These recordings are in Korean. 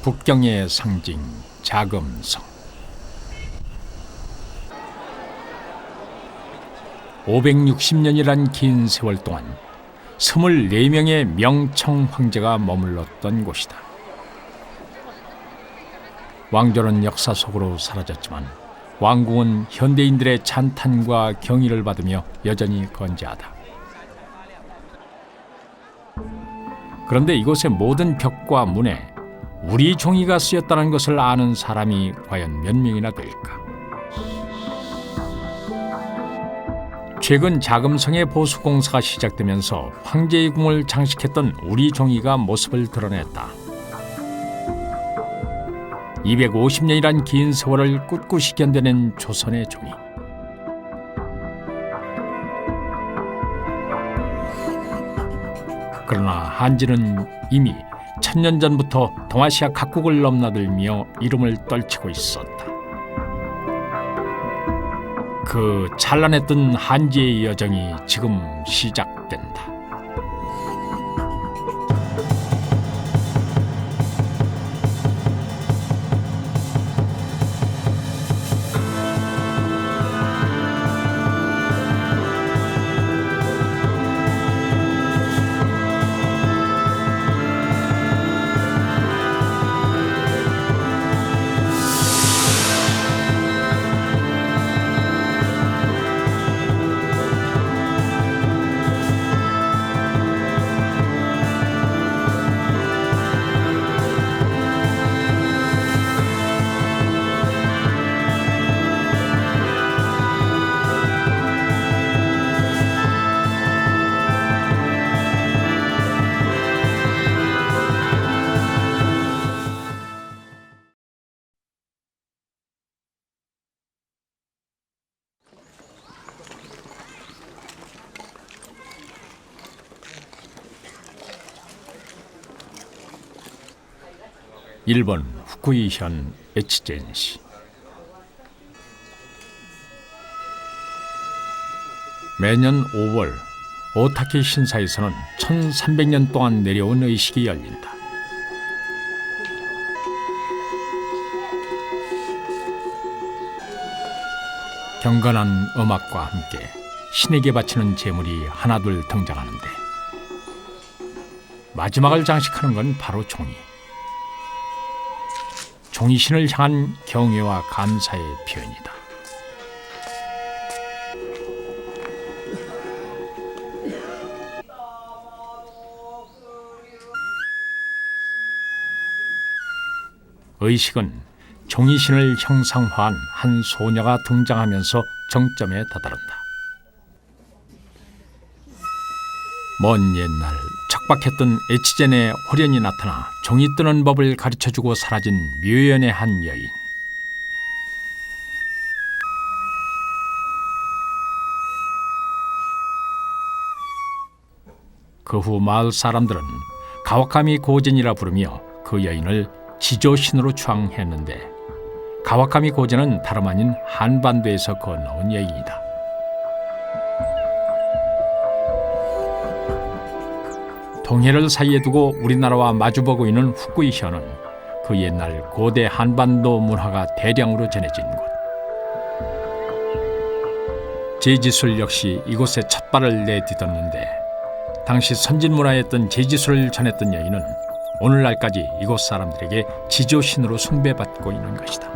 북경의 상징 자금성. 560년이란 긴 세월 동안 24명의 명청 황제가 머물렀던 곳이다. 왕조는 역사 속으로 사라졌지만 왕궁은 현대인들의 찬탄과 경의를 받으며 여전히 건재하다. 그런데 이곳의 모든 벽과 문에 우리 종이가 쓰였다는 것을 아는 사람이 과연 몇 명이나 될까? 최근 자금성의 보수 공사가 시작되면서 황제의 궁을 장식했던 우리 종이가 모습을 드러냈다. 250년이란 긴 세월을 꿋꿋이 견뎌낸 조선의 종이. 그러나 한지는 이미 1000년 전부터 동아시아 각국을 넘나들며 이름을 떨치고 있었다. 그 찬란했던 한지의 여정이 지금 시작된다. 일본 후쿠이현 에치젠시. 매년 5월 오타키 신사에서는 1300년 동안 내려온 의식이 열린다. 경건한 음악과 함께 신에게 바치는 제물이 하나둘 등장하는데 마지막을 장식하는 건 바로 종이. 종이신을 향한 경외와 감사의 표현이다. 의식은 종이신을 형상화한 한 소녀가 등장하면서 정점에 다다른다. 먼 옛날 척박했던 에치젠에 호련히 나타나 종이 뜨는 법을 가르쳐주고 사라진 묘연의 한 여인. 그 후 마을 사람들은 가와카미 고젠이라 부르며 그 여인을 지조신으로 추앙했는데 가와카미 고젠은 다름 아닌 한반도에서 건너온 여인이다. 동해를 사이에 두고 우리나라와 마주보고 있는 후쿠이현은 그 옛날 고대 한반도 문화가 대량으로 전해진 곳. 제지술 역시 이곳에 첫 발을 내딛었는데 당시 선진 문화였던 제지술을 전했던 여인은 오늘날까지 이곳 사람들에게 지조신으로 숭배받고 있는 것이다.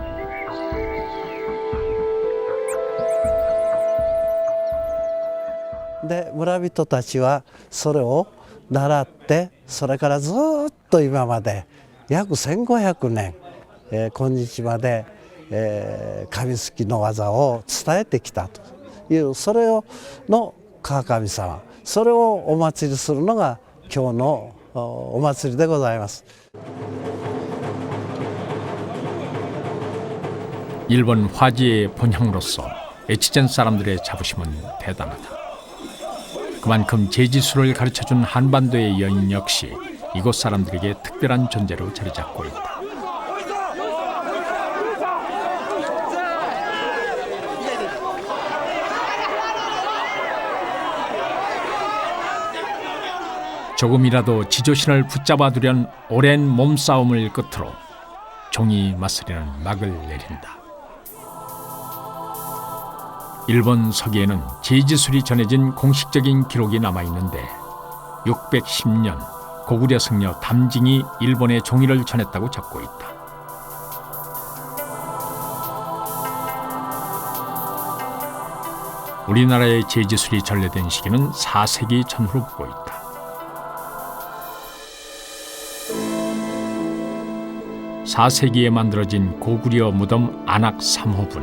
네, 村人たちはそれを習ってそれからずっと今まで約1500年、今日まで、紙すきの技を伝えてきたというそれをの川上様、それをお祭りするのが今日のお祭りでございます。 일본 화지의 본향으로서 에치젠 사람들의 자부심은 대단하다. 그만큼 제지술을 가르쳐준 한반도의 여인 역시 이곳 사람들에게 특별한 존재로 자리 잡고 있다. 조금이라도 지조신을 붙잡아두려는 오랜 몸싸움을 끝으로 종이 맞서리는 막을 내린다. 일본 서기에는 제지술이 전해진 공식적인 기록이 남아있는데 610년 고구려 승려 담징이 일본에 종이를 전했다고 적고 있다. 우리나라의 제지술이 전래된 시기는 4세기 전후로 보고 있다. 4세기에 만들어진 고구려 무덤 안악 3호분.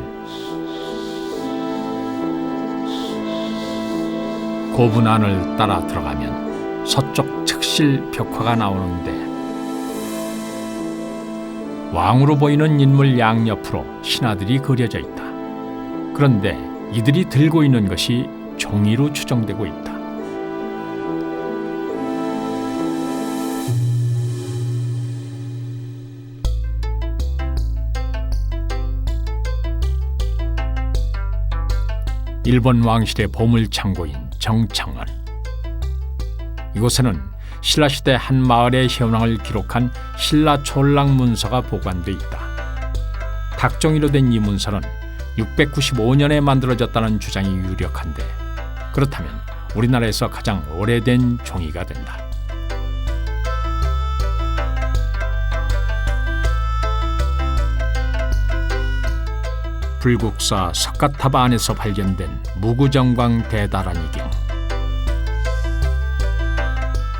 고분 안을 따라 들어가면 서쪽 측실 벽화가 나오는데 왕으로 보이는 인물 양옆으로 신하들이 그려져 있다. 그런데 이들이 들고 있는 것이 종이로 추정되고 있다. 일본 왕실의 보물창고인 정창원. 이곳에는 신라시대 한 마을의 현황을 기록한 신라촌락 문서가 보관돼 있다. 닭종이로 된 이 문서는 695년에 만들어졌다는 주장이 유력한데 그렇다면 우리나라에서 가장 오래된 종이가 된다. 불국사 석가탑 안에서 발견된 무구정광 대다란이경.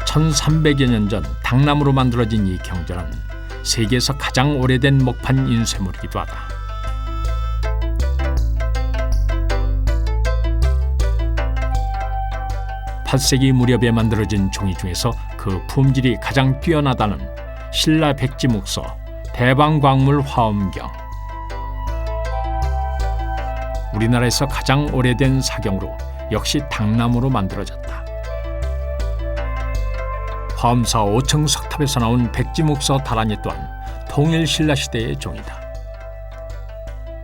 1300여 년 전 당나무로 만들어진 이 경전은 세계에서 가장 오래된 목판 인쇄물이기도 하다. 8세기 무렵에 만들어진 종이 중에서 그 품질이 가장 뛰어나다는 신라 백지묵서 대방광물 화엄경. 우리나라에서 가장 오래된 사경으로 역시 당나무로 만들어졌다. 화엄사 5층 석탑에서 나온 백지묵서 다란이 또한 통일 신라 시대의 종이다.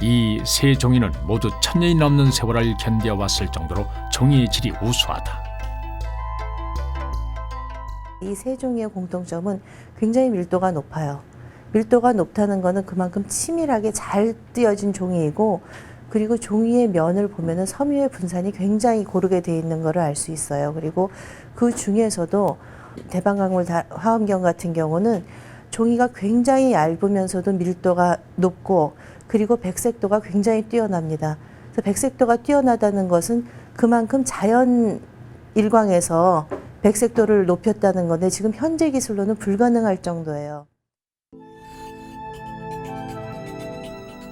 이 세 종이는 모두 1000년이 넘는 세월을 견뎌왔을 정도로 종이의 질이 우수하다. 이 세 종이의 공통점은 굉장히 밀도가 높아요. 밀도가 높다는 것은 그만큼 치밀하게 잘 띄어진 종이이고, 그리고 종이의 면을 보면은 섬유의 분산이 굉장히 고르게 되어 있는 것을 알 수 있어요. 그리고 그 중에서도 대방광물 화엄경 같은 경우는 종이가 굉장히 얇으면서도 밀도가 높고, 그리고 백색도가 굉장히 뛰어납니다. 그래서 백색도가 뛰어나다는 것은 그만큼 자연 일광에서 백색도를 높였다는 건데 지금 현재 기술로는 불가능할 정도예요.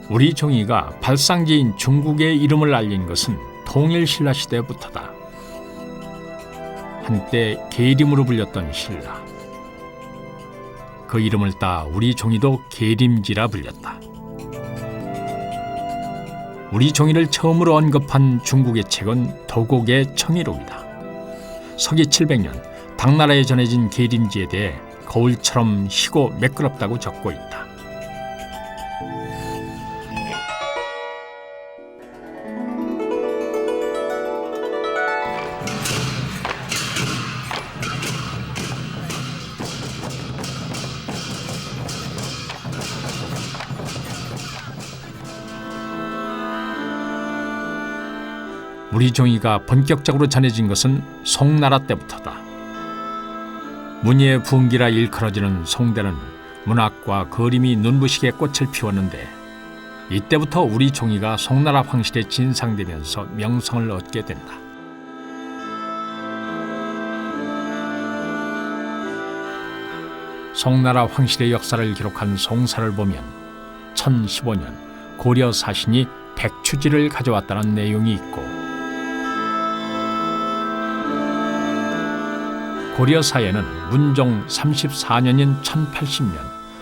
우리 종이가 발상지인 중국의 이름을 알린 것은 통일 신라 시대부터다. 한때 계림으로 불렸던 신라. 그 이름을 따 우리 종이도 계림지라 불렸다. 우리 종이를 처음으로 언급한 중국의 책은 도곡의 청이록이다. 서기 700년 당나라에 전해진 계림지에 대해 거울처럼 희고 매끄럽다고 적고 있다. 우리 종이가 본격적으로 전해진 것은 송나라 때부터다. 문예의 부흥기라 일컬어지는 송대는 문학과 그림이 눈부시게 꽃을 피웠는데 이때부터 우리 종이가 송나라 황실에 진상되면서 명성을 얻게 된다. 송나라 황실의 역사를 기록한 송사를 보면 1015년 고려 사신이 백추지를 가져왔다는 내용이 있고, 고려사에는 문종 34년인 1080년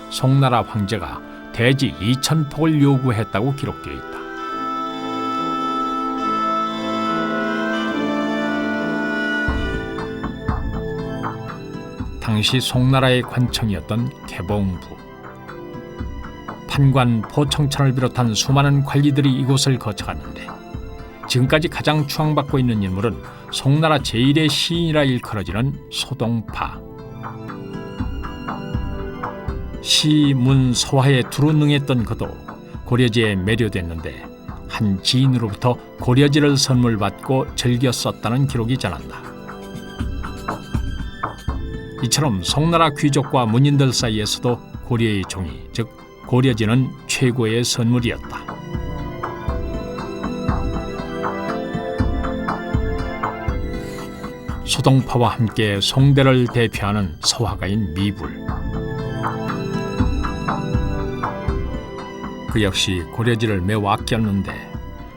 송나라 황제가 대지 2000폭을 요구했다고 기록되어 있다. 당시 송나라의 관청이었던 개봉부, 판관, 포청천을 비롯한 수많은 관리들이 이곳을 거쳐갔는데 지금까지 가장 추앙받고 있는 인물은 송나라 제1의 시인이라 일컬어지는 소동파. 시, 문, 서화에 두루 능했던 그도 고려지에 매료됐는데 한 지인으로부터 고려지를 선물받고 즐겨 썼다는 기록이 전한다. 이처럼 송나라 귀족과 문인들 사이에서도 고려의 종이, 즉 고려지는 최고의 선물이었다. 소동파와 함께 송대를 대표하는 서화가인 미불. 그 역시 고려지를 매우 아꼈는데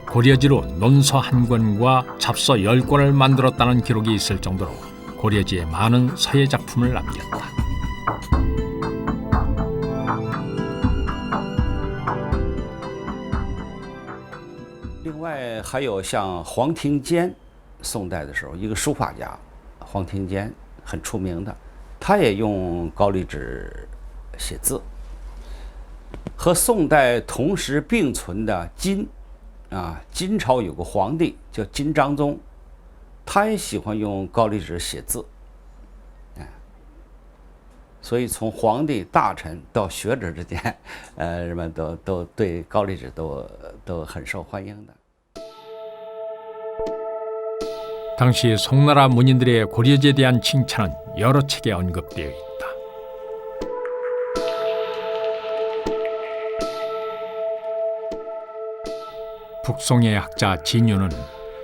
고려지로 논서 한 권과 잡서 10권을 만들었다는 기록이 있을 정도로 고려지에 많은 서예 작품을 남겼다. 另外还有像黄庭坚，宋代的时候一个书法家，黄庭坚很出名的，他也用高丽纸写字。和宋代同时并存的金，金朝有个皇帝叫金章宗，他也喜欢用高丽纸写字，所以从皇帝、大臣到学者之间，人们都对高丽纸都很受欢迎的。 당시 송나라 문인들의 고려지에 대한 칭찬은 여러 책에 언급되어 있다. 북송의 학자 진유는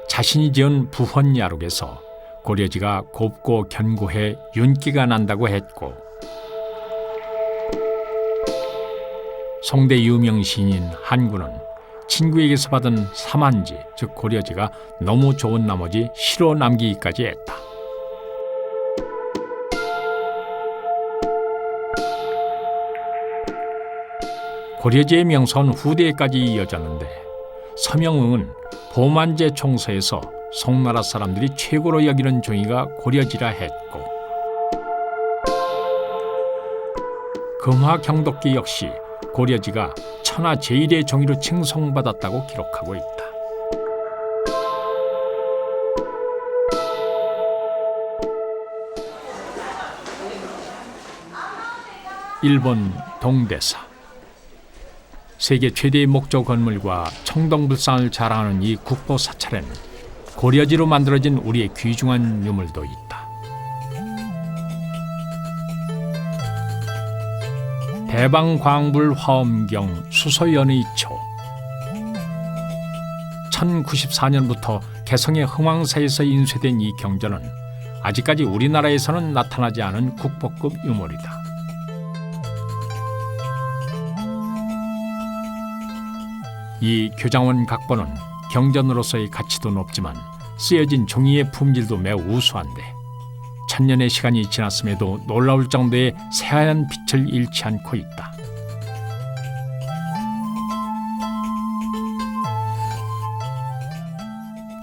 자신이 지은 부헌야록에서 고려지가 곱고 견고해 윤기가 난다고 했고, 송대 유명 시인인 한구는 친구에게서 받은 사만지, 즉 고려지가 너무 좋은 나머지 시로 남기기까지 했다. 고려지의 명성은 후대에까지 이어졌는데 서명응은 보만제 총서에서 송나라 사람들이 최고로 여기는 종이가 고려지라 했고, 금화 경독기 역시 고려지가 천하 제1의 종이로 칭송받았다고 기록하고 있다. 일본 동대사. 세계 최대의 목조 건물과 청동불상을 자랑하는 이 국보 사찰에는 고려지로 만들어진 우리의 귀중한 유물도 있다. 대방광불 화엄경 수소연의초. 1094년부터 개성의 흥왕사에서 인쇄된 이 경전은 아직까지 우리나라에서는 나타나지 않은 국보급 유물이다. 이 교장원 각본은 경전으로서의 가치도 높지만 쓰여진 종이의 품질도 매우 우수한데 1000년의 시간이 지났음에도 놀라울 정도의 새하얀 빛을 잃지 않고 있다.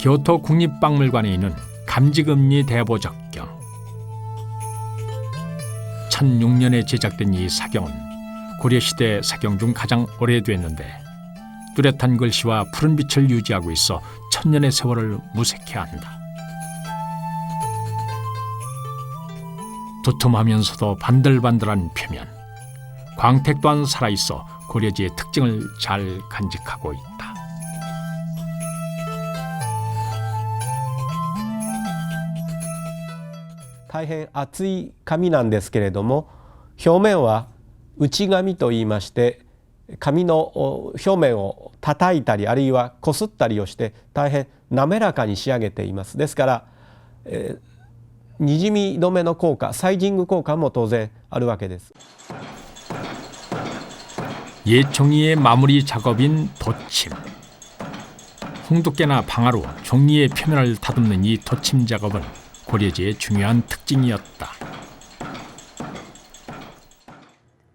교토 국립박물관에 있는 감지금리 대보적경. 1006년에 제작된 이 사경은 고려시대 사경 중 가장 오래됐는데 뚜렷한 글씨와 푸른 빛을 유지하고 있어 1000년의 세월을 무색해 한다. 두툼하면서도 반들반들한 표면, 광택 또한 살아있어 고려지의 특징을 잘 간직하고 있다. 大変厚い紙なんですけれども、表面は内紙といいまして、紙の表面を叩いたりあるいはこすったりをして大変滑らかに仕上げています。ですから、にじみ止めの効果、サイジング効果も当然あるわけです。 옛 종이의 마무리 작업인 덧침. 홍두깨나 방아로 종이의 표면을 다듬는 이 덧침 작업은 고려지의 중요한 특징이었다.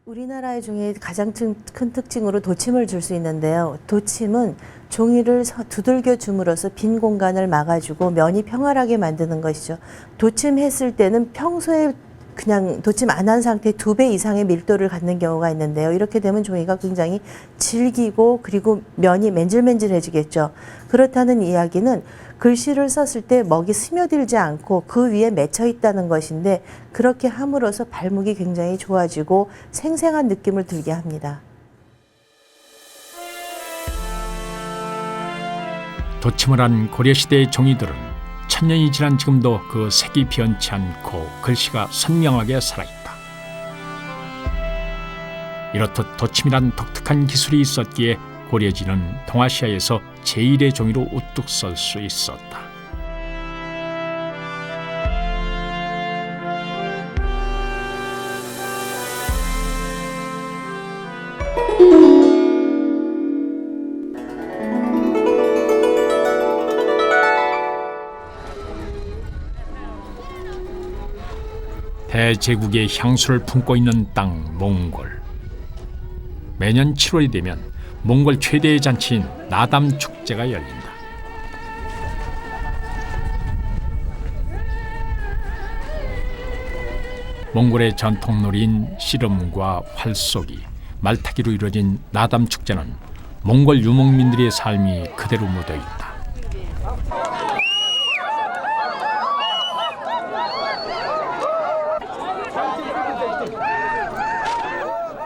우리나라의 종이의 가장 큰 특징으로 도침을 줄 수 있는데요. 도침은 종이를 두들겨 줌으로써 빈 공간을 막아주고 면이 평활하게 만드는 것이죠. 도침했을 때는 평소에 그냥 도침 안 한 상태 2배 이상의 밀도를 갖는 경우가 있는데요. 이렇게 되면 종이가 굉장히 질기고 그리고 면이 맨질맨질해지겠죠. 그렇다는 이야기는 글씨를 썼을 때 먹이 스며들지 않고 그 위에 맺혀 있다는 것인데 그렇게 함으로써 발목이 굉장히 좋아지고 생생한 느낌을 들게 합니다. 도침을 한 고려시대의 종이들은 천년이 지난 지금도 그 색이 변치 않고 글씨가 선명하게 살아있다. 이렇듯 도침이란 독특한 기술이 있었기에 고려지는 동아시아에서 제1의 종이로 우뚝 설 수 있었다. 대제국의 향수를 품고 있는 땅 몽골. 매년 7월이 되면 몽골 최대의 잔치인 나담 축제가 열린다. 몽골의 전통놀이인 씨름과 활쏘기, 말타기로 이루어진 나담 축제는 몽골 유목민들의 삶이 그대로 묻어 있다.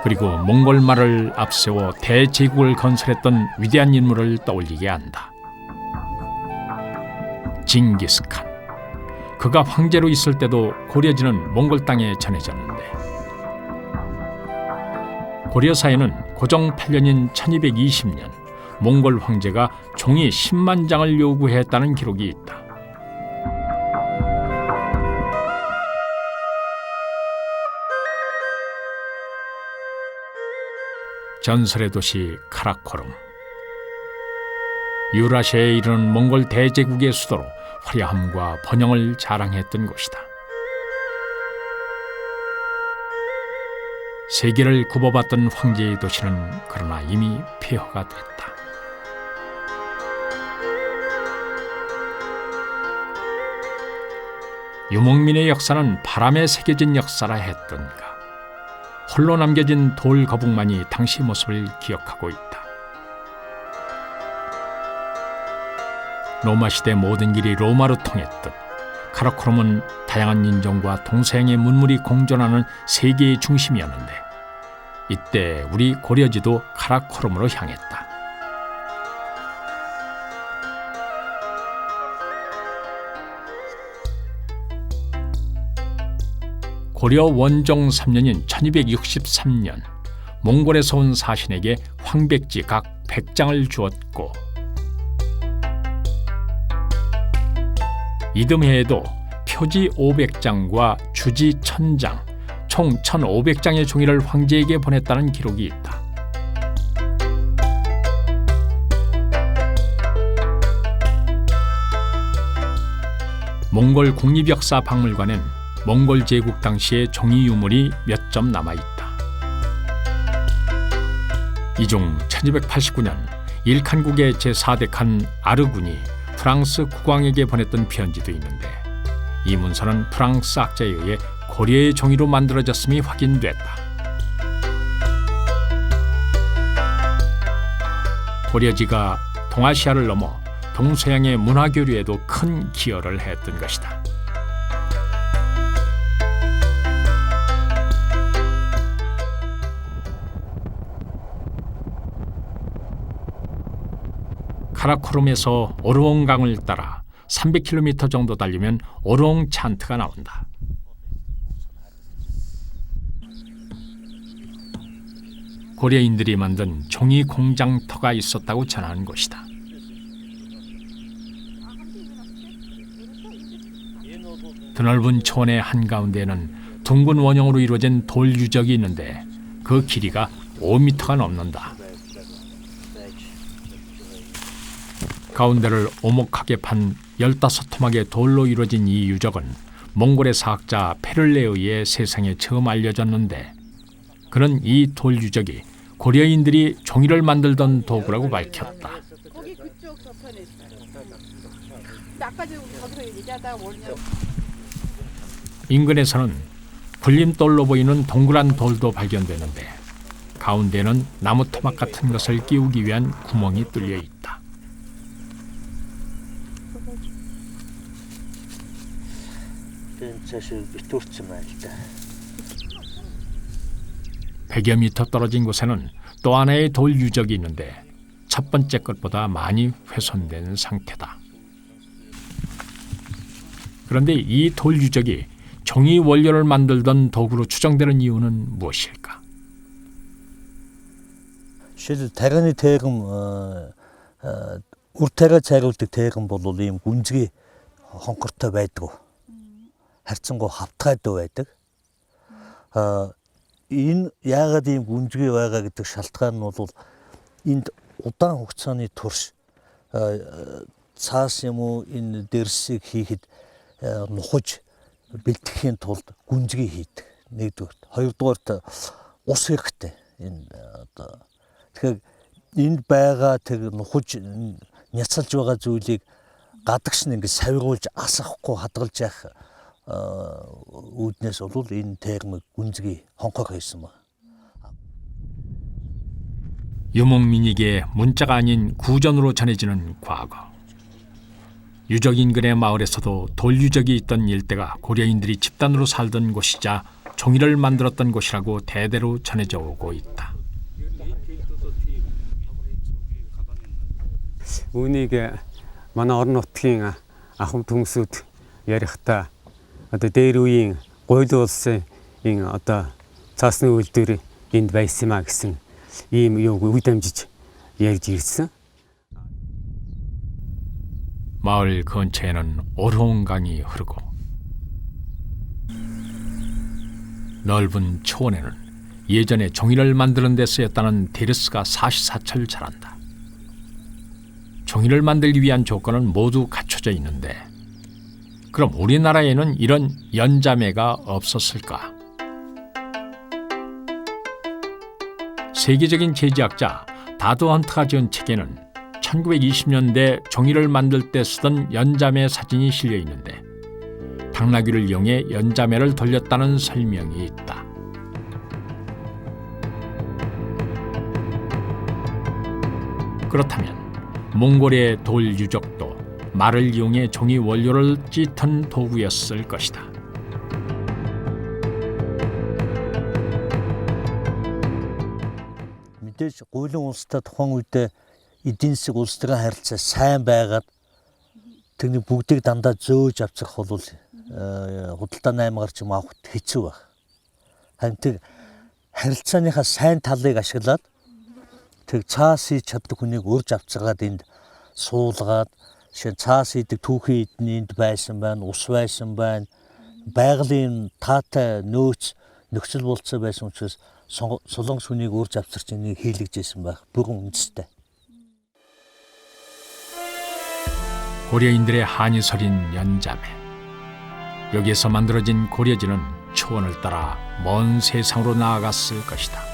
그리고 몽골 말을 앞세워 대제국을 건설했던 위대한 인물을 떠올리게 한다. 징기스칸. 그가 황제로 있을 때도 고려지는 몽골 땅에 전해졌는데 고려사에는 고종 8년인 1220년 몽골 황제가 종이 10만 장을 요구했다는 기록이 있다. 전설의 도시 카라코름. 유라시아에 이르는 몽골 대제국의 수도로 화려함과 번영을 자랑했던 곳이다. 세계를 굽어봤던 황제의 도시는 그러나 이미 폐허가 됐다. 유목민의 역사는 바람에 새겨진 역사라 했던가. 홀로 남겨진 돌 거북만이 당시 모습을 기억하고 있다. 로마 시대 모든 길이 로마로 통했듯 카라코름은 다양한 인종과 동서양의 문물이 공존하는 세계의 중심이었는데 이때 우리 고려지도 카라코름으로 향했다. 고려 원종 3년인 1263년 몽골에서 온 사신에게 황백지 각 100장을 주었고 이듬해에도 표지 500장과 주지 1000장, 총 1500장의 종이를 황제에게 보냈다는 기록이 있다. 몽골 국립역사박물관엔 몽골 제국 당시의 종이 유물이 몇 점 남아있다. 이 중 1289년 일칸국의 제4대칸 아르군이 프랑스 국왕에게 보냈던 편지도 있는데 이 문서는 프랑스 학자에 의해 고려의 종이로 만들어졌음이 확인됐다. 고려지가 동아시아를 넘어 동서양의 문화교류에도 큰 기여를 했던 것이다. 카라코름에서 오르옹강을 따라 300km 정도 달리면 오르옹 찬트가 나온다. 고려인들이 만든 종이 공장터가 있었다고 전하는 곳이다. 드넓은 초원의 한가운데에는 둥근 원형으로 이루어진 돌 유적이 있는데 그 길이가 5m가 넘는다. 가운데를 오목하게 판 15토막의 돌로 이루어진 이 유적은 몽골의 사학자 페를레에 의해 세상에 처음 알려졌는데 그는 이 돌 유적이 고려인들이 종이를 만들던 도구라고 밝혔다. 거기 그쪽 저편에 있어요. 근데 아까 저기서 얘기하다가 뭐냐면 인근에서는 불림돌로 보이는 동그란 돌도 발견되는데 가운데는 나무 토막 같은 것을 끼우기 위한 구멍이 뚫려 있다. 사실 비토르지 말다. 100여 미터 떨어진 곳에는 또 하나의 돌 유적이 있는데 첫 번째 것보다 많이 훼손된 상태다. 그런데 이 돌 유적이 종이 원료를 만들던 도구로 추정되는 이유는 무엇일까? 실 대간이 대금 уртайга цайруулдаг 대금 бол ийм гүнзгий хонхортой байдаг. Харьцангуй хавтгайдуу байдаг. Энэ яагаад ийм гүнзгий байгаа гэдэг шалтгаан нь бол энд удаан хугацааны турш цаас юм уу энэ дэрсийг хийхэд нухаж бэлтгэхийн тулд гүнзгий хийдэг. Нэгдүгээр. Хоёрдугаарт ус хэрэгтэй. Энэ одоо тэгэхээр энд байгаа тэр нухаж няцалж байгаа зүйлийг гадагш нь ингэ савигуулж асахгүй хадгалж явах үүднээс бол энэ термик гүнзгий хонхор хийсэн ба. 유목민에게 문자가 아닌 구전으로 전해지는 과거. 유적 인근의 마을에서도 돌 유적이 있던 일대가 고려인들이 집단으로 살던 곳이자 종이를 만들었던 곳이라고 대대로 전해져 오고 있다. Үүнийг манай орон нутгийн ахмад хүмүүсүүд ярихдаа одоо дээр үеийн гуйл улсын одоо цаасны үйлдвэр энд байсан маа гэсэн ийм юуг үе дамжиж ярьж ирсэн. 마을 근처에는 오르온 강이 흐르고 넓은 초원에는 예전에 종이를 만드는 데 쓰였다는 테르스가 사시사철 자란다. 종이를 만들기 위한 조건은 모두 갖춰져 있는데 그럼 우리나라에는 이런 연자매가 없었을까? 세계적인 제지학자 다드 헌트가 지은 책에는 1920년대 종이를 만들 때 쓰던 연자매 사진이 실려 있는데 당나귀를 이용해 연자매를 돌렸다는 설명이 있다. 그렇다면 몽골의 돌 유적도 말을 이용해 종이 원료를 찢은 도구였을 것이다. Мэдээж гуйлын улстай тухайн үедээ эдийн засаг улстай харилцаа сайн байгаад тэрний бүгдийг дандаа зөөж авчих бол худалдааны аймгаар ч юм авах хэцүү баг. Харин тэр харилцааныхаа сайн талыг ашиглаад тэг цаас хийж чаддаг хүнийг урьж авцгаад энд суулгаад шин цаас хийдэг түүхийн эдний энд байсан байна, ус байсан байна, байгалийн таатай нөхцөл болцоо байсан учраас солонгос хүнийг урьж авчирч энийг хийлгэжсэн байх бүгэн үндэстэй. 고려인들의 한이설인 연자매. 여기에서 만들어진 고려지는 초원을 따라 먼 세상으로 나아갔을 것이다.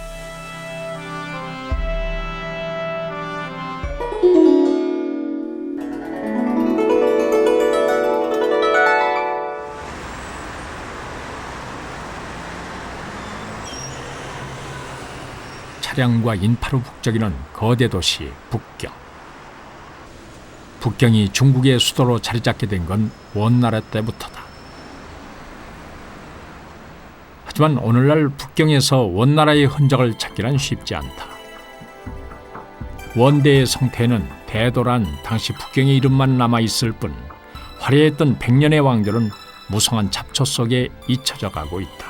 차량과 인파로 북적이는 거대 도시 북경. 북경이 중국의 수도로 자리 잡게 된 건 원나라 때부터다. 하지만 오늘날 북경에서 원나라의 흔적을 찾기란 쉽지 않다. 원대의 성태에는 대도란 당시 북경의 이름만 남아있을 뿐 화려했던 백년의 왕들은 무성한 잡초 속에 잊혀져 가고 있다.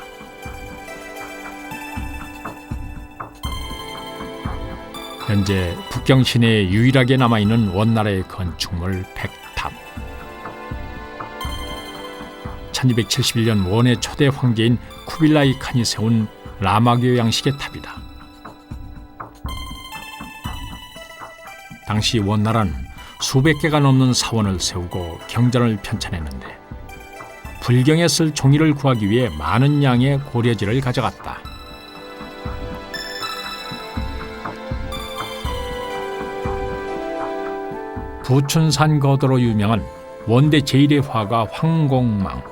현재 북경 시내에 유일하게 남아있는 원나라의 건축물 백탑. 1271년 원의 초대 황제인 쿠빌라이 칸이 세운 라마교 양식의 탑이다. 당시 원나라는 수백 개가 넘는 사원을 세우고 경전을 편찬했는데 불경에 쓸 종이를 구하기 위해 많은 양의 고려지를 가져갔다. 부춘산 거도로 유명한 원대 제1의 화가 황공망.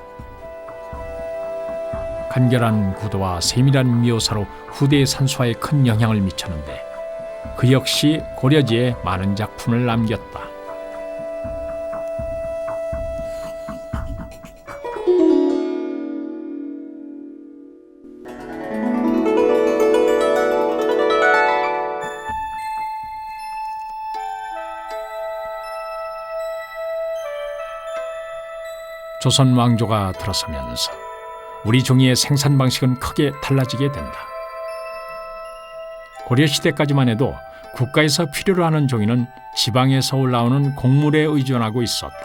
간결한 구도와 세밀한 묘사로 후대의 산수화에 큰 영향을 미쳤는데 그 역시 고려지에 많은 작품을 남겼다. 조선 왕조가 들어서면서 우리 종이의 생산 방식은 크게 달라지게 된다. 고려 시대까지만 해도 국가에서 필요로 하는 종이는 지방에서 올라오는 곡물에 의존하고 있었다.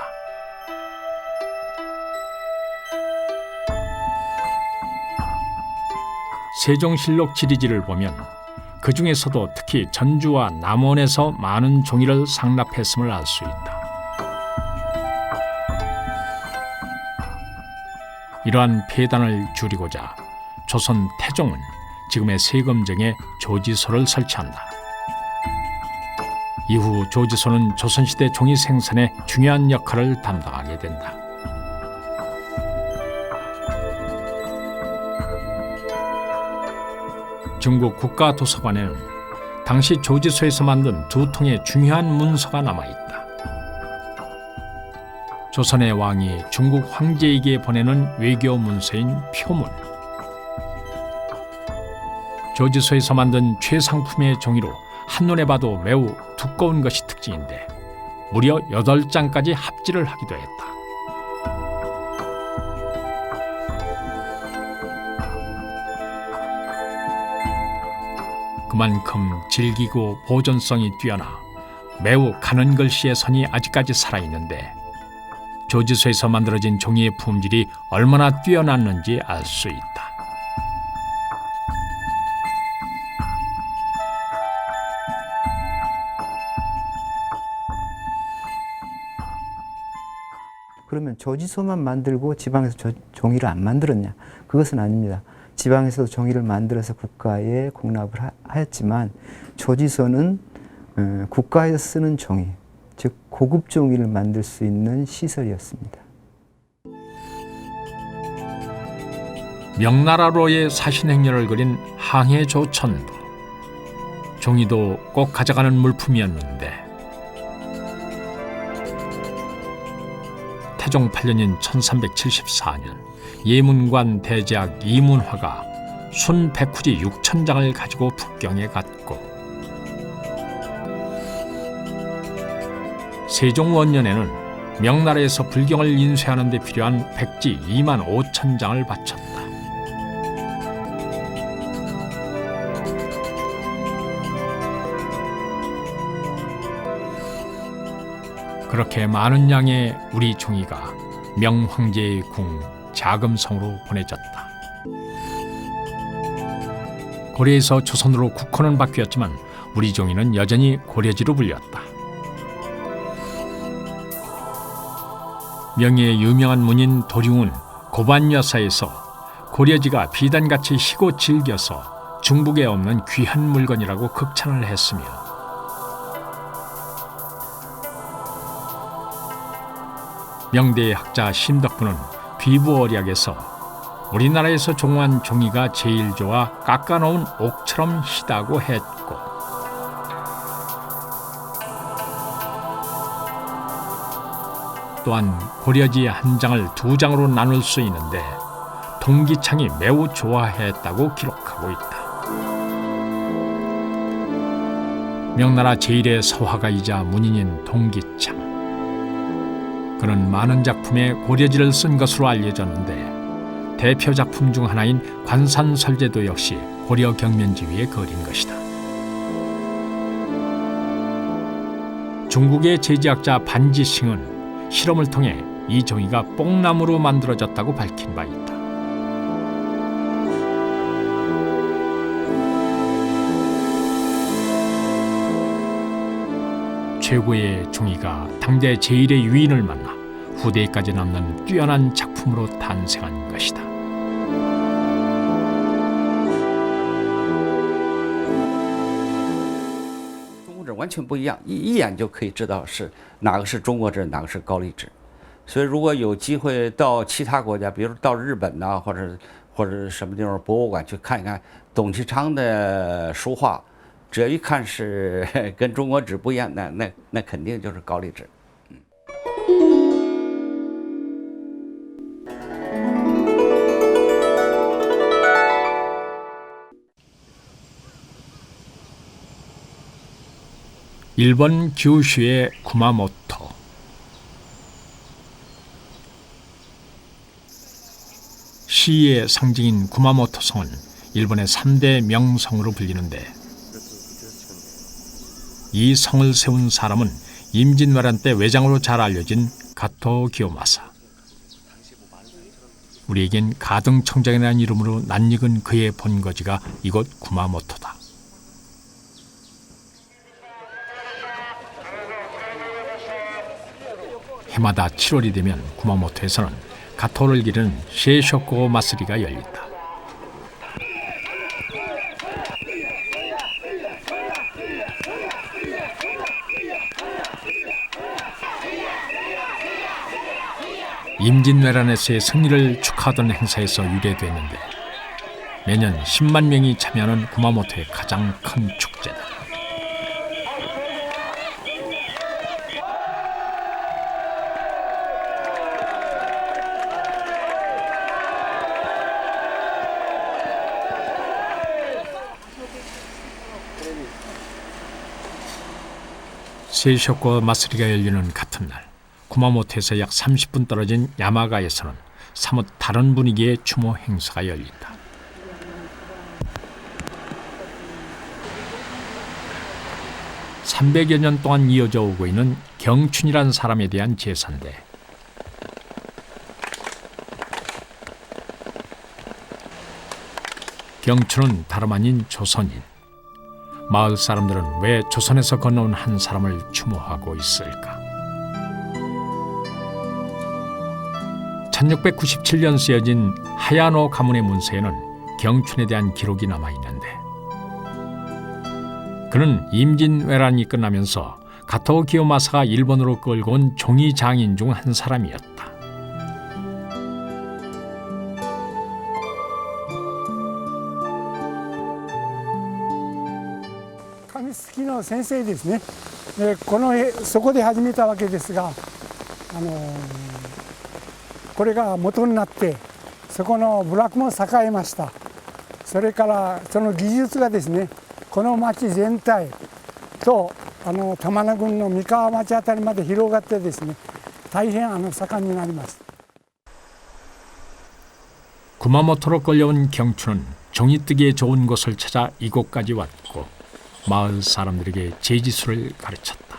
세종실록 지리지를 보면 그 중에서도 특히 전주와 남원에서 많은 종이를 상납했음을 알 수 있다. 이러한 폐단을 줄이고자 조선 태종은 지금의 세금정에 조지소를 설치한다. 이후 조지소는 조선시대 종이 생산에 중요한 역할을 담당하게 된다. 중국 국가도서관에는 당시 조지소에서 만든 2통의 중요한 문서가 남아있다. 조선의 왕이 중국 황제에게 보내는 외교 문서인 표문. 조지소에서 만든 최상품의 종이로 한눈에 봐도 매우 두꺼운 것이 특징인데 무려 8장까지 합지를 하기도 했다. 그만큼 질기고 보존성이 뛰어나 매우 가는 글씨의 선이 아직까지 살아있는데 조지소에서 만들어진 종이의 품질이 얼마나 뛰어났는지 알 수 있다. 그러면 조지소만 만들고 지방에서 종이를 안 만들었냐? 그것은 아닙니다. 지방에서 종이를 만들어서 국가에 공납을 하였지만 조지소는 국가에서 쓰는 종이, 즉 고급 종이를 만들 수 있는 시설이었습니다. 명나라로의 사신행렬을 그린 항해 조천부. 종이도 꼭 가져가는 물품이었는데 태종 8년인 1374년 예문관 대제학 이문화가 순 백후지 6,000장을 가지고 북경에 갔고 세종 원년에는 명나라에서 불경을 인쇄하는 데 필요한 백지 25,000장을 바쳤다. 그렇게 많은 양의 우리 종이가 명황제의 궁 자금성으로 보내졌다. 고려에서 조선으로 국호는 바뀌었지만 우리 종이는 여전히 고려지로 불렸다. 명예의 유명한 문인 도룡은 고반여사에서 고려지가 비단같이 희고 질겨서 중국에 없는 귀한 물건이라고 극찬을 했으며 명대의 학자 심덕부는 비부어략에서 우리나라에서 종한 종이가 제일 좋아 깎아놓은 옥처럼 희다고 했고 또한 고려지 한 장을 2장으로 나눌 수 있는데 동기창이 매우 좋아했다고 기록하고 있다. 명나라 제1의 서화가이자 문인인 동기창. 그는 많은 작품에 고려지를 쓴 것으로 알려졌는데 대표 작품 중 하나인 관산설제도 역시 고려 경면지 위에 그린 것이다. 중국의 제지학자 반지싱은 실험을 통해 이 종이가 뽕나무로 만들어졌다고 밝힌 바 있다. 최고의 종이가 당대 제1의 유인을 만나 후대에까지 남는 뛰어난 작품으로 탄생한 것이다.完全不一样，一眼就可以知道是哪个是中国制，哪个是高丽制。所以如果有机会到其他国家，比如到日本呐、或者什么地方博物馆去看一看董其昌的书画，只要一看是跟中国纸不一样，那肯定就是高丽纸。 일본 규슈의 구마모토. 시의 상징인 구마모토 성은 일본의 3대 명성으로 불리는데 이 성을 세운 사람은 임진왜란 때 외장으로 잘 알려진 가토 기요마사. 우리에겐 가등청장이라는 이름으로 낯익은 그의 본거지가 이곳 구마모토다. 해마다 7월이 되면 구마모토에서는 가토를 기르는 셰쇼코 마쓰리가 열린다. 임진왜란에서의 승리를 축하하던 행사에서 유래됐는데 매년 10만 명이 참여하는 구마모토의 가장 큰 축제다. 세쇼코 마쓰리가 열리는 같은 날 구마모토에서 약 30분 떨어진 야마가에서는 사뭇 다른 분위기의 추모 행사가 열린다. (300여 년) 동안 이어져 오고 있는 경춘이란 사람에 대한 제사인데 경춘은 다름 아닌 조선인. 마을 사람들은 왜 조선에서 건너온 한 사람을 추모하고 있을까? 1697년 쓰여진 하야노 가문의 문서에는 경춘에 대한 기록이 남아있는데 그는 임진왜란이 끝나면서 가토 기요마사가 일본으로 끌고 온 종이 장인 중 한 사람이었다.紙すきの先生ですね。でそこで始めたわけですが、これが元になってそこの部落も栄えました。それからその技術がですね、この町全体と玉名郡の三河町あたりまで広がってですね、大変盛んになりました。 구마모토로 끌려온 경춘은 종이뜨기에 좋은 곳을 찾아 이곳까지 왔고 마을 사람들에게 제지술을 가르쳤다.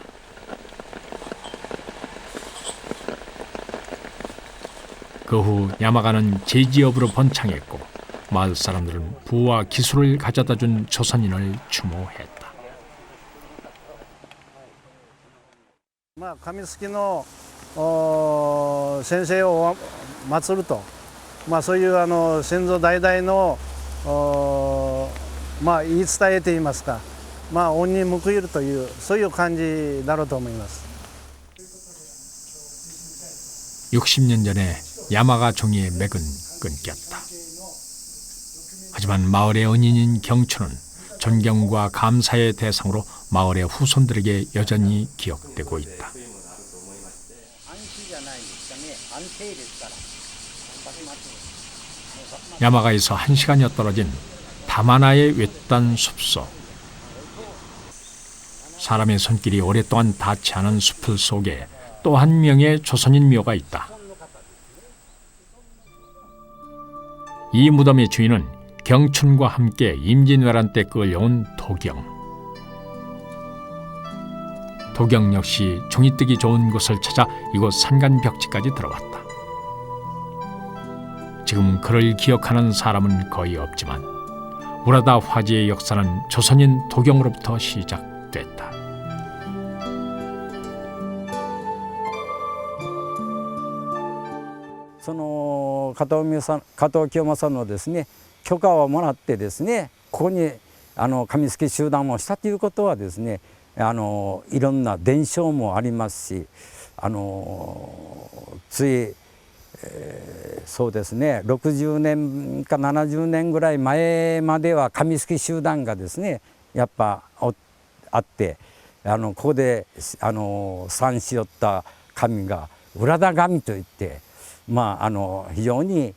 그 후 야마가는 제지업으로 번창했고 마을 사람들은 부와 기술을 가져다 준 조선인을 추모했다. 紙すきの先生を祀ると、そういう先祖代々の言い伝えといいますか、恩に報いるというそういう感じだろうと思います。 60년 전에 야마가 종이의 맥은 끊겼다. 하지만 마을의 은인인 경춘은 존경과 감사의 대상으로 마을의 후손들에게 여전히 기억되고 있다. 야마가에서 1시간여 떨어진 다마나의 외딴 숲속. 사람의 손길이 오랫동안 닿지 않은 숲을 속에 또 한 명의 조선인 묘가 있다. 이 무덤의 주인은 경춘과 함께 임진왜란 때 끌려온 도경. 도경 역시 종이뜨기 좋은 곳을 찾아 이곳 산간벽지까지 들어왔다. 지금 그를 기억하는 사람은 거의 없지만 우라다 화지의 역사는 조선인 도경으로부터 시작됐다. 그加藤清正のですね許可をもらってですねここに紙すき集団をしたということはですねいろんな伝承もありますしつい、そうですね60年か70年ぐらい前までは紙すき集団がですねやっぱあってここで産しよった紙が浦田紙といって。非常に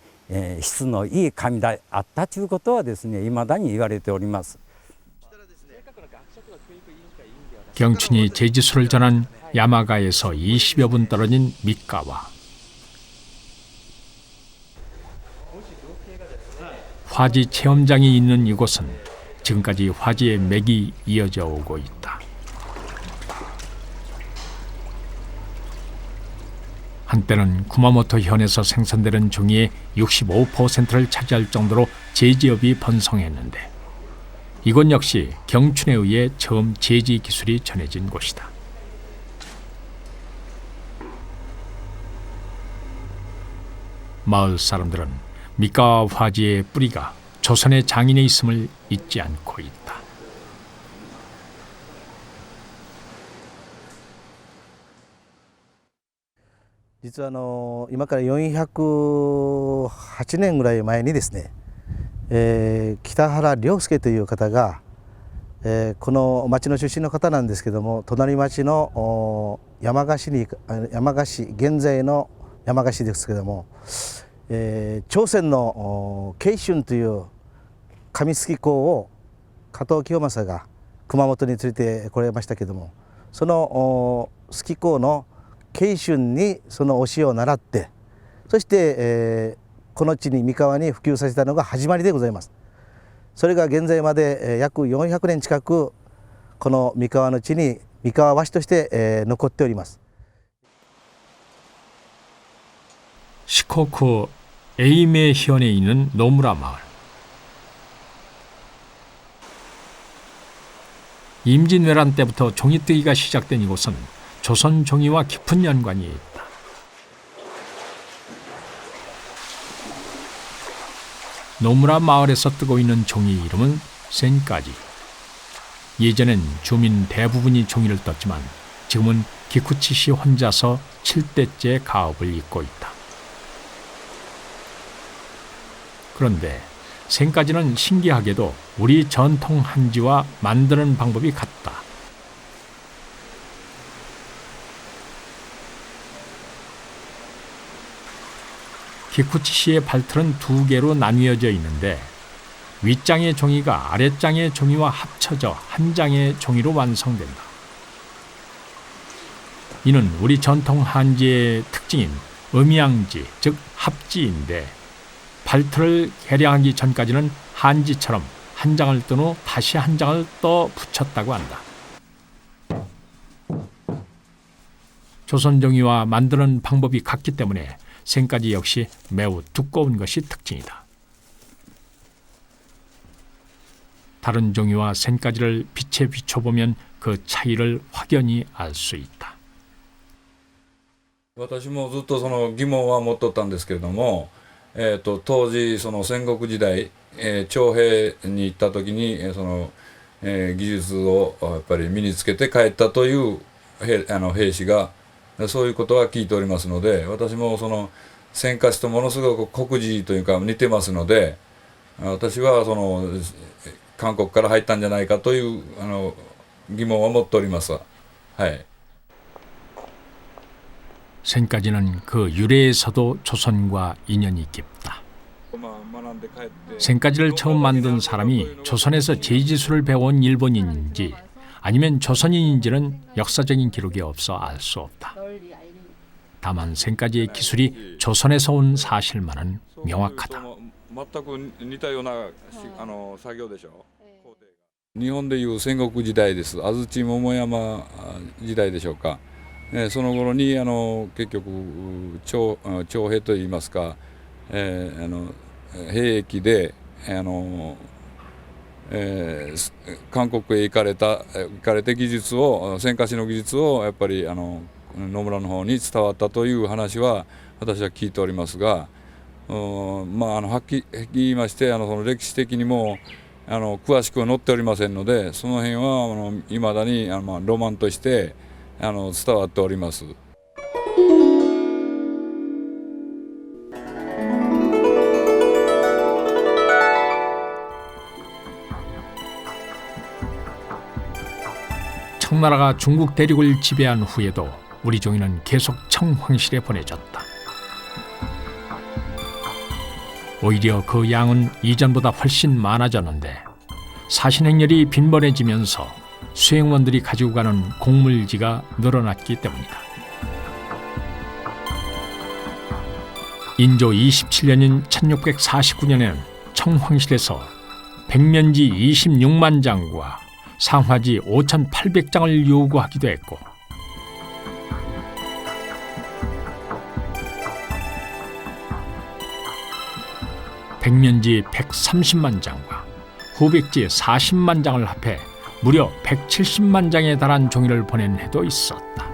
質のいい紙であったということはですね、未だに言われております。 경춘이 제지술을 전한 야마가에서 20여 분 떨어진 미카와. 화지 체험장이 있는 이곳은 지금까지 화지의 맥이 이어져 오고 있다. 한때는 구마모토 현에서 생산되는 종이의 65%를 차지할 정도로 제지업이 번성했는데 이곳 역시 경춘에 의해 처음 제지 기술이 전해진 곳이다. 마을 사람들은 미카와 화지의 뿌리가 조선의 장인에 있음을 잊지 않고 있다.実は今から408年ぐらい前にですね、北原良介という方が、この町の出身の方なんですけども、隣町の山鹿市現在の山鹿市ですけども、朝鮮の慶春という紙すき工を加藤清正が熊本に連れてこられましたけども、そのすき工の慶春にその教えを習って、そして、この地に三河に普及させたのが始まりでございます。それが現在まで、約400年近くこの三河の地に三河和紙として、残っております。 시코쿠 에이메현에 있는 노무라 마을. 임진왜란 때부터 종이뜨기가 시작된 이곳은 조선 종이와 깊은 연관이 있다. 노무라 마을에서 뜨고 있는 종이 이름은 센까지. 예전엔 주민 대부분이 종이를 떴지만 지금은 기쿠치 씨 혼자서 7대째 가업을 잇고 있다. 그런데 생까지는 신기하게도 우리 전통 한지와 만드는 방법이 같다. 기쿠치 씨의 발틀은 두 개로 나뉘어져 있는데 윗장의 종이가 아랫장의 종이와 합쳐져 한 장의 종이로 완성된다. 이는 우리 전통 한지의 특징인 음양지, 즉 합지인데 발틀을 개량하기 전까지는 한지처럼 한 장을 뜬 후 다시 한 장을 떠 붙였다고 한다. 조선 종이와 만드는 방법이 같기 때문에 생까지 역시 매우 두꺼운 것이 특징이다. 다른 종이와 생까지를 빛에 비춰보면 그 차이를 확연히 알 수 있다. 私もずっとその疑問は持っとったんですけれども、当時その戦国時代、徴兵に行った時にその、技術をやっぱり身につけて帰ったという兵士がそういうことは聞いておりますので、私もその戦火師とものすごく国字というか似てますので、私はその韓国から入ったんじゃないかという疑問を持っております。はい。 생까지는 그 유래에서도 조선과 인연이 깊다. 생까지를 처음 만든 사람이 조선에서 제지술을 배워온 일본인인지 아니면 조선인인지는 역사적인 기록이 없어 알 수 없다. 다만 생까지의 기술이 조선에서 온 사실만은 명확하다. 日本でいう戦国時代です。安土桃山時代でしょうか。その頃に結局徴兵といいますか、兵役で韓国へ行かれて技術を戦火師の技術をやっぱり野村の方に伝わったという話は私は聞いておりますが、はっきり言いましてその歴史的にも詳しくは載っておりませんので、その辺はいまだにロマンとして伝わっております。청나라가 중국 대륙을 지배한 후에도 우리 종이는 계속 청황실에 보내졌다. 오히려 그 양은 이전보다 훨씬 많아졌는데 사신행렬이 빈번해지면서 수행원들이 가지고 가는 곡물지가 늘어났기 때문이다. 인조 27년인 1649년에는 청황실에서 백면지 26만 장과 상화지 5,800장을 요구하기도 했고 백면지 130만 장과 후백지 40만 장을 합해 무려 170만 장에 달한 종이를 보낸 해도 있었다.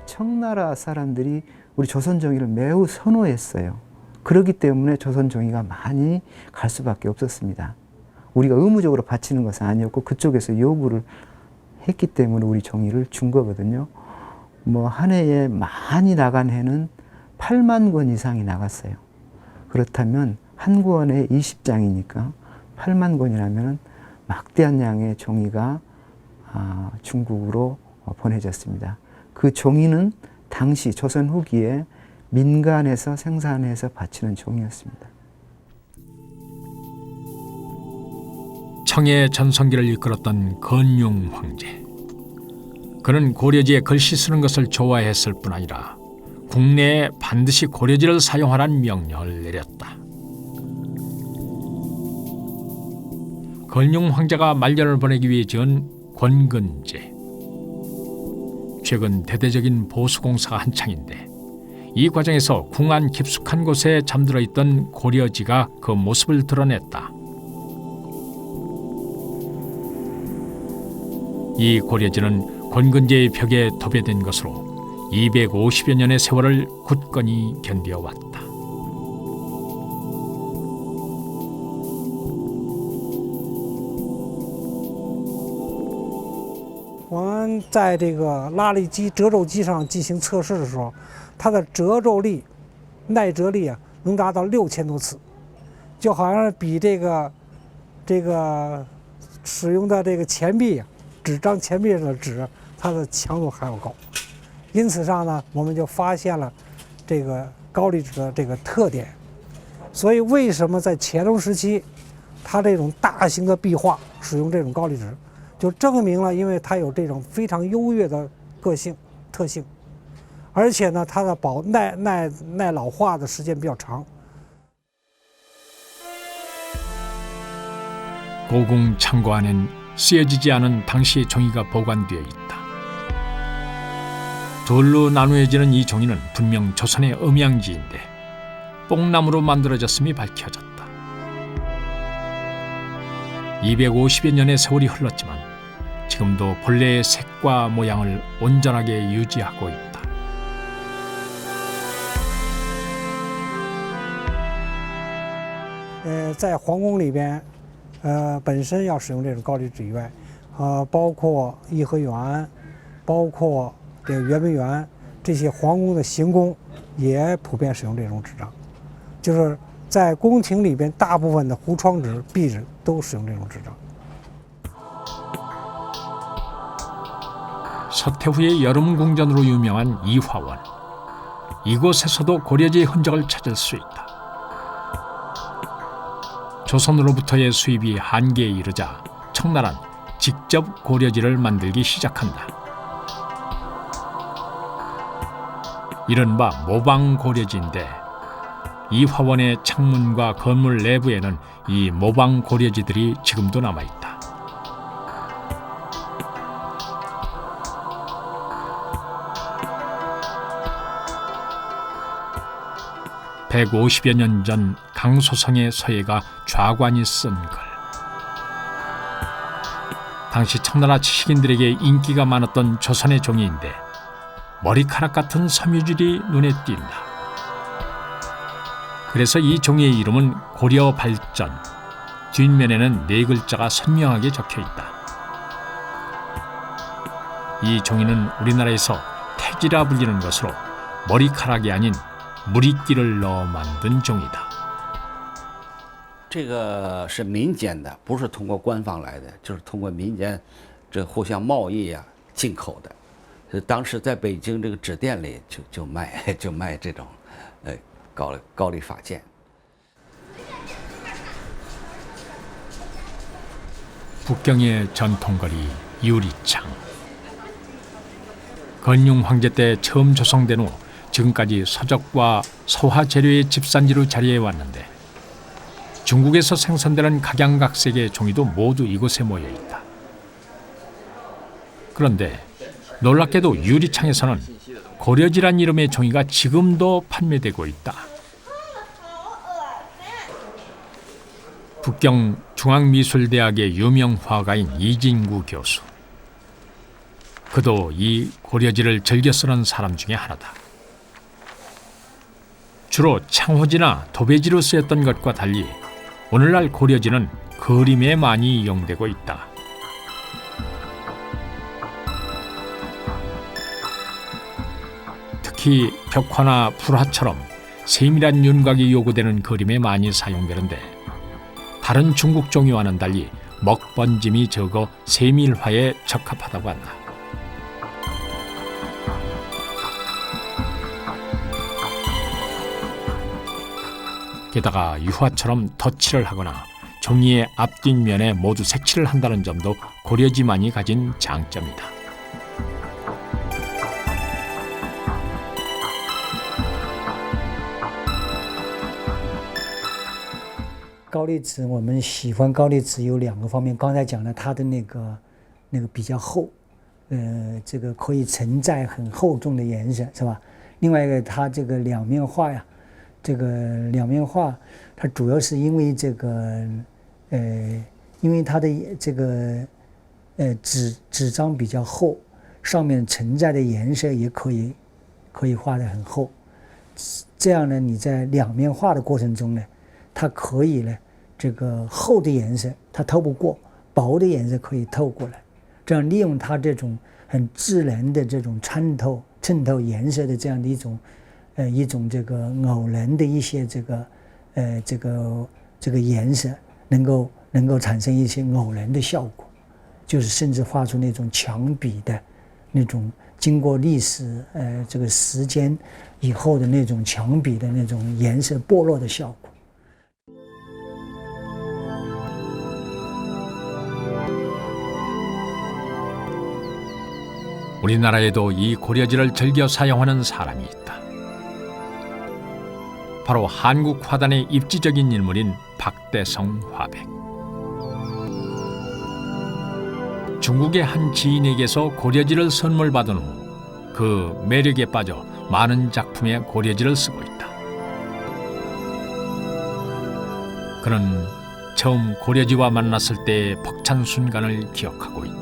청나라 사람들이 우리 조선 종이를 매우 선호했어요. 그렇기 때문에 조선 종이가 많이 갈 수밖에 없었습니다. 우리가 의무적으로 바치는 것은 아니었고 그쪽에서 요구를 했기 때문에 우리 종이를 준 거거든요. 뭐 한 해에 많이 나간 해는 8만 권 이상이 나갔어요. 그렇다면 한 권에 20장이니까 8만 권이라면 막대한 양의 종이가 중국으로 보내졌습니다. 그 종이는 당시 조선 후기에 민간에서 생산해서 바치는 종이었습니다. 청의 전성기를 이끌었던 건용 황제. 그는 고려지에 글씨 쓰는 것을 좋아했을 뿐 아니라 국내에 반드시 고려지를 사용하라는 명령을 내렸다. 건용 황제가 말년을 보내기 위해 지은 권근제. 최근 대대적인 보수공사가 한창인데 이 과정에서 궁안 깊숙한 곳에 잠들어 있던 고려지가 그 모습을 드러냈다. 이 고려지는 권근제의 벽에 도배된 것으로 250여 년의 세월을 굳건히 견뎌왔다. 我们在这个拉力机、折皱机上进行测试的时候，它的折皱力、耐折力啊，能达到6000多次，就好像比这个使用的这个钱币啊，纸张钱币的纸，它的强度还要高。因此上呢，我们就发现了这个高丽纸的这个特点。所以为什么在乾隆时期，它这种大型的壁画使用这种高丽纸？ 就证明了，因为它有这种非常优越的特性，而且呢，它的耐老化的时间比较长。 고궁 창고 안엔 쓰여지지 않은 당시의 종이가 보관되어 있다. 둘로 나누어지는 이 종이는 분명 조선의 음양지인데 뽕나무로 만들어졌음이 밝혀졌다. 250여 년의 세월이 흘렀지만 지금도 본래의 색과 모양을 온전하게 유지하고 있다. 어, 在皇宫里边，本身要使用这种高丽纸以外，包括颐和园，包括这个圆明园这些皇宫的行宫，也普遍使用这种纸张。就是在宫廷里边，大部分的糊窗纸、壁纸都使用这种纸张。 서태후의 여름궁전으로 유명한 이화원. 이곳에서도 고려지의 흔적을 찾을 수 있다. 조선으로부터의 수입이 한계에 이르자 청나라는 직접 고려지를 만들기 시작한다. 이른바 모방 고려지인데 이화원의 창문과 건물 내부에는 이 모방 고려지들이 지금도 남아있다. 150여 년 전 강소성의 서예가 좌관이 쓴 글. 당시 청나라 지식인들에게 인기가 많았던 조선의 종이인데 머리카락 같은 섬유질이 눈에 띈다. 그래서 이 종이의 이름은 고려발전. 뒷면에는 4글자가 선명하게 적혀있다. 이 종이는 우리나라에서 태지라 불리는 것으로 머리카락이 아닌 무리끼를 넣어 만든 종이다. 这个是民间的，不是通过官方来的，就是通过民间这互相贸易啊进口的。当时在北京这个纸店里就卖这种高丽发件。 북경의 전통거리 유리창. 건용 황제 때 처음 조성된 후 지금까지 서적과 서화 재료의 집산지로 자리해 왔는데 중국에서 생산되는 각양각색의 종이도 모두 이곳에 모여 있다. 그런데 놀랍게도 유리창에서는 고려지란 이름의 종이가 지금도 판매되고 있다. 북경 중앙미술대학의 유명 화가인 이진구 교수. 그도 이 고려지를 즐겨 쓰는 사람 중에 하나다. 주로 창호지나 도배지로 쓰였던 것과 달리 오늘날 고려지는 그림에 많이 이용되고 있다. 특히 벽화나 불화처럼 세밀한 윤곽이 요구되는 그림에 많이 사용되는데 다른 중국 종이와는 달리 먹번짐이 적어 세밀화에 적합하다고 한다. 게다가 유화처럼 덧칠을 하거나 종이의 앞뒷면에 모두 색칠을 한다는 점도 고려지만이 가진 장점이다. 高丽纸，我们喜欢高丽纸有2个方面。刚才讲了它的那个比较厚，这个可以承载很厚重的颜色，是吧？另外一个，它这个两面画呀，这个两面画，它主要是因为这个，因为它的这个纸张比较厚，上面承载的颜色也可以画得很厚。这样呢，你在两面画的过程中呢，它可以呢，这个厚的颜色它透不过，薄的颜色可以透过来，这样利用它这种很自然的这种衬透颜色的这样的一种这个偶然的一些这个颜色，能够产生一些偶然的效果，就是甚至画出那种强笔的那种经过历史这个时间以后的那种强笔的那种颜色剥落的效果。 우리나라에도 이 고려지를 즐겨 사용하는 사람이 있다. 바로 한국 화단의 입지적인 인물인 박대성 화백. 중국의 한 지인에게서 고려지를 선물받은 후 그 매력에 빠져 많은 작품에 고려지를 쓰고 있다. 그는 처음 고려지와 만났을 때의 벅찬 순간을 기억하고 있다.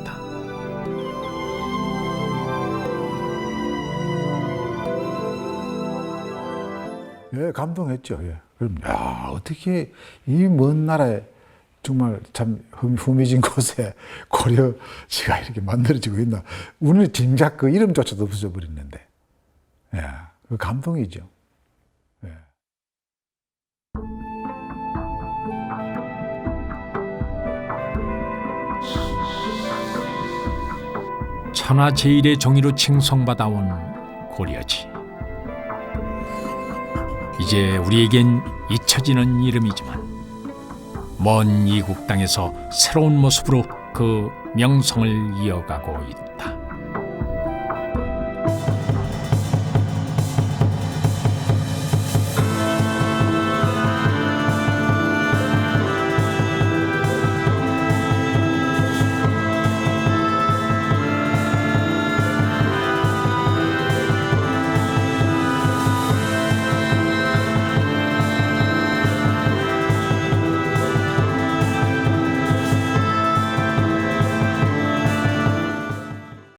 예, 감동했죠. 예. 그럼 야, 어떻게 이 먼 나라에 정말 참 후미진 곳에 고려지가 이렇게 만들어지고 있나? 우리는 진작 그 이름조차도 없어져 버렸는데, 예, 그 감동이죠. 예. 천하제일의 종이로 칭송받아온 고려지. 이제 우리에겐 잊혀지는 이름이지만 먼 이국 땅에서 새로운 모습으로 그 명성을 이어가고 있다.